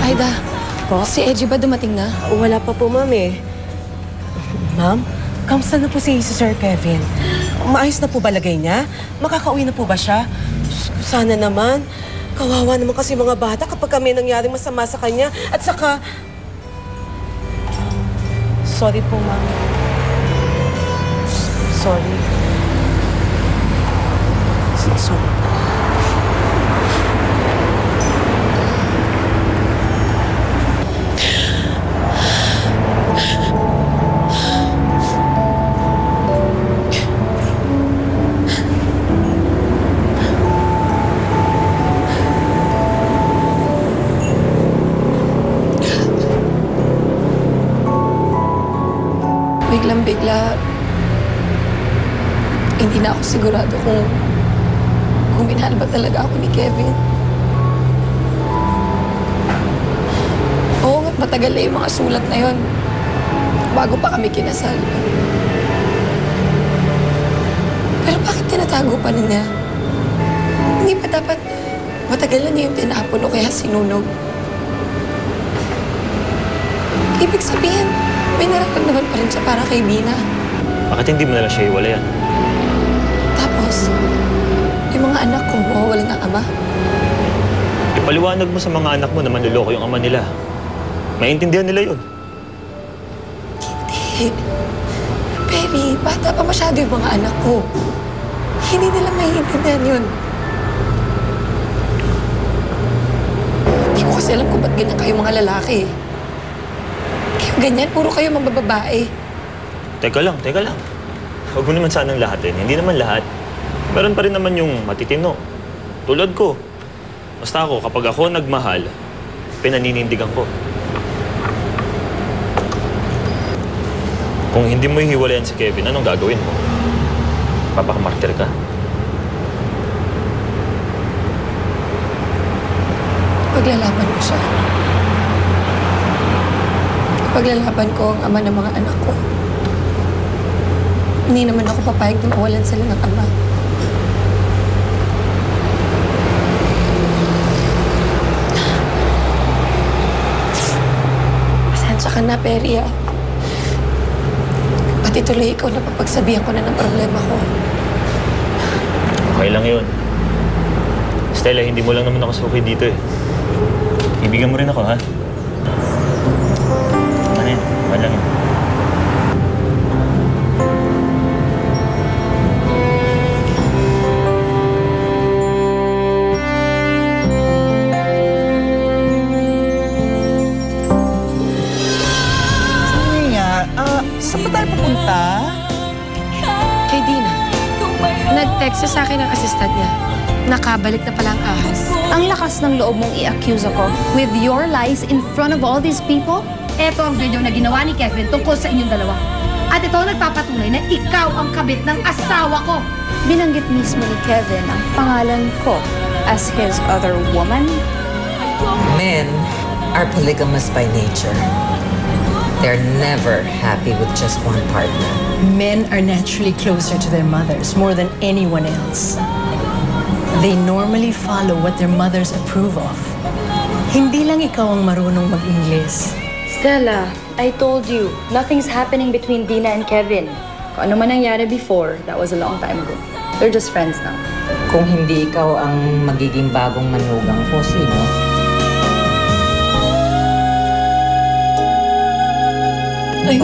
Aida, Po? si Edgy ba dumating na? Wala pa po, ma'am eh. Ma'am, kamusta na po si Sir Kevin? Maayos na po ba lagay niya? Makakauwi na po ba siya? Sana naman. Kawawa naman kasi mga bata kapag kami nangyaring masama sa kanya. At saka... Sorry po, ma'am. Sorry. Sorry. Biglang-bigla, hindi na ako sigurado kung minahal ba talaga ako ni Kevin. Oo nga't matagal na yung mga sulat na yon bago pa kami kinasal. Pero bakit tinatago pa niya? Hindi ba dapat matagal na niya yung tinapon o kaya sinunog? Ibig sabihin, may nararamdaman pa rin siya para kay Dina. Bakit hindi mo nalang siya iwalayan? Tapos, yung mga anak ko, mawawalan ng ama. Ipaliwanag mo sa mga anak mo na manluloko yung ama nila. Maintindihan nila yun. Hindi. Perry, bata pa masyado yung mga anak ko. Hindi nila maiintindihan yun. Hindi ko kasi alam kung ba't ganyan kayo mga lalaki. Kayo ganyan, puro kayo mabababae. Teka lang. Huwag mo naman sanang lahatin. Hindi naman lahat. Meron pa rin naman yung matitino. Tulad ko. Basta ako, kapag ako nagmahal, pinaninindigan ko. Kung hindi mo hiwalayan si Kevin, anong gagawin mo? Papakamartir ka? Paglalaban ko siya. Paglalaban ko ang ama ng mga anak ko. Hindi naman ako papayag na mawalan sila ng ama. Pasensya ka na, Perry, ah. Pati tuloy ikaw na papagsabihan ko na ng problema ko. Okay lang yun. Stella, hindi mo lang naman ako suki dito eh. Ibigan mo rin ako, ha? Ano yan? Okay lang yun. Saan ba tayo pupunta? Kay Dina, nag-text siya sa akin ng assistant niya. Nakabalik na pala ang ahas. Ang lakas ng loob mong i-accuse ako with your lies in front of all these people? Ito ang video na ginawa ni Kevin tungkol sa inyong dalawa. At ito ang nagpapatunay na ikaw ang kabit ng asawa ko. Binanggit mismo ni Kevin ang pangalan ko as his other woman. Men are polygamous by nature. They're never happy with just one partner. Men are naturally closer to their mothers more than anyone else. They normally follow what their mothers approve of. Hindi lang ikaw ang marunong mag-Ingles. Stella, I told you, nothing's happening between Dina and Kevin. Kung ano man nangyari before, that was a long time ago. They're just friends now. Kung hindi ikaw ang magiging bagong manugang ko, sino? Ay,